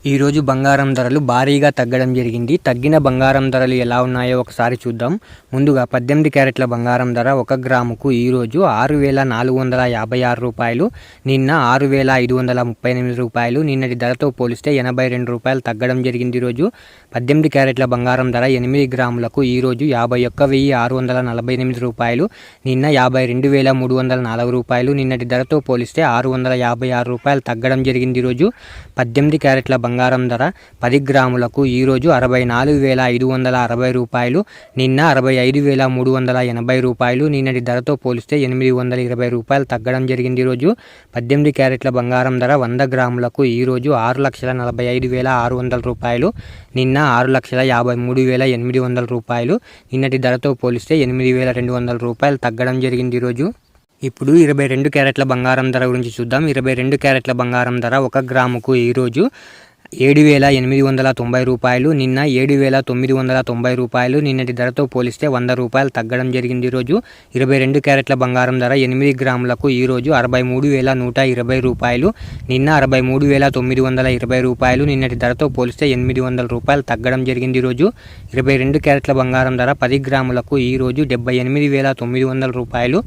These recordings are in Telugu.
ఈరోజు బంగారం ధరలు భారీగా తగ్గడం జరిగింది. తగ్గిన బంగారం ధరలు ఎలా ఉన్నాయో ఒకసారి చూద్దాం. ముందుగా 18 క్యారెట్ల బంగారం ధర 1 గ్రాముకు ఈరోజు 6,456 రూపాయలు, నిన్న 6,538 రూపాయలు. నిన్నటి ధరతో పోలిస్తే 82 రూపాయలు తగ్గడం జరిగింది. ఈరోజు 18 క్యారెట్ల బంగారం ధర 8 గ్రాములకు ఈరోజు 51,648 రూపాయలు, నిన్న 52,304 రూపాయలు. నిన్నటి ధరతో పోలిస్తే 656 రూపాయలు తగ్గడం జరిగింది. ఈరోజు 18 క్యారెట్ల బంగారం ధర 10 గ్రాములకు ఈరోజు 64,560 రూపాయలు, నిన్న 65,380 రూపాయలు. నిన్నటి ధరతో పోలిస్తే 820 రూపాయలు తగ్గడం జరిగింది. ఈరోజు 18 క్యారెట్ల బంగారం ధర 100 గ్రాములకు ఈరోజు 6,45,600 రూపాయలు, నిన్న 6,53,800 రూపాయలు. నిన్నటి ధరతో పోలిస్తే 8,200 రూపాయలు తగ్గడం జరిగింది. ఈరోజు ఇప్పుడు 22 క్యారెట్ల బంగారం ధర గురించి చూద్దాం. 22 క్యారెట్ల బంగారం ధర 1 గ్రాముకు ఈరోజు 7,890 రూపాయలు, నిన్న 7,990 రూపాయలు. నిన్నటి ధరతో పోలిస్తే 100 రూపాయలు తగ్గడం జరిగింది. ఈరోజు 22 క్యారెట్ల బంగారం ధర 8 గ్రాములకు ఈరోజు 63,120 రూపాయలు, నిన్న 63,920 రూపాయలు. నిన్నటి ధరతో పోలిస్తే 800 రూపాయలు తగ్గడం జరిగింది. ఈరోజు 22 క్యారెట్ల బంగారం ధర 10 గ్రాములకు ఈరోజు 78,900 రూపాయలు,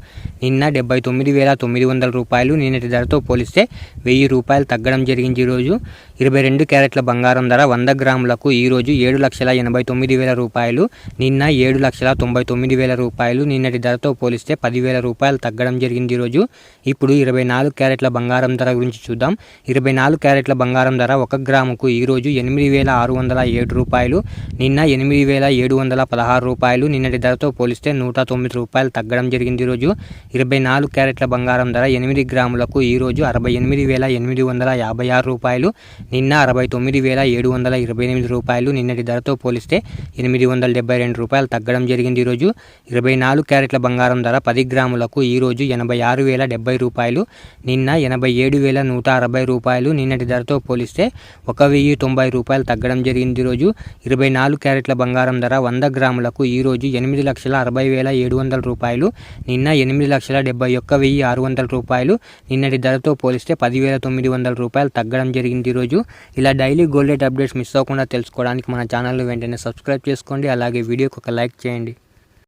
నిన్న 79,900 రూపాయలు. నిన్నటి ధరతో పోలిస్తే 1000 రూపాయలు తగ్గడం జరిగింది. ఈరోజు 22 క్యారెట్ల బంగారం ధర 100 గ్రాములకు ఈరోజు 7,89,000 రూపాయలు, నిన్న 7,99,000 రూపాయలు. నిన్నటి ధరతో పోలిస్తే 10,000 రూపాయలు తగ్గడం జరిగింది. ఈరోజు ఇప్పుడు 24 క్యారెట్ల బంగారం ధర గురించి చూద్దాం. 24 క్యారెట్ల బంగారం ధర 1 గ్రాముకు ఈరోజు 8,607 రూపాయలు, నిన్న 8,716 రూపాయలు. నిన్నటి ధరతో పోలిస్తే 109 రూపాయలు తగ్గడం జరిగింది. ఈరోజు 24 క్యారెట్ల బంగారం ధర 8 గ్రాములకు ఈరోజు 68,856 రూపాయలు, నిన్న 69,728 రూపాయలు. నిన్నటి ధరతో పోలిస్తే 872 రూపాయలు తగ్గడం జరిగింది. ఈరోజు 24 క్యారెట్ల బంగారం ధర 10 గ్రాములకు ఈరోజు 86,070 రూపాయలు, నిన్న 87,160 రూపాయలు. నిన్నటి ధరతో పోలిస్తే 1,090 రూపాయలు తగ్గడం జరిగింది. ఈరోజు 24 క్యారెట్ల బంగారం ధర 100 గ్రాములకు ఈరోజు 8,60,700 రూపాయలు, నిన్న 8,71,600 రూపాయలు. నిన్నటి ధరతో పోలిస్తే 10,900 రూపాయలు తగ్గడం జరిగింది. ఈరోజు ఇలా daily gold rate updates miss అవ్వకుండా తెలుసుకోవడానికి మన ఛానల్ని వెంటనే సబ్స్క్రైబ్ చేసుకోండి. అలాగే వీడియోకి ఒక లైక్ చేయండి.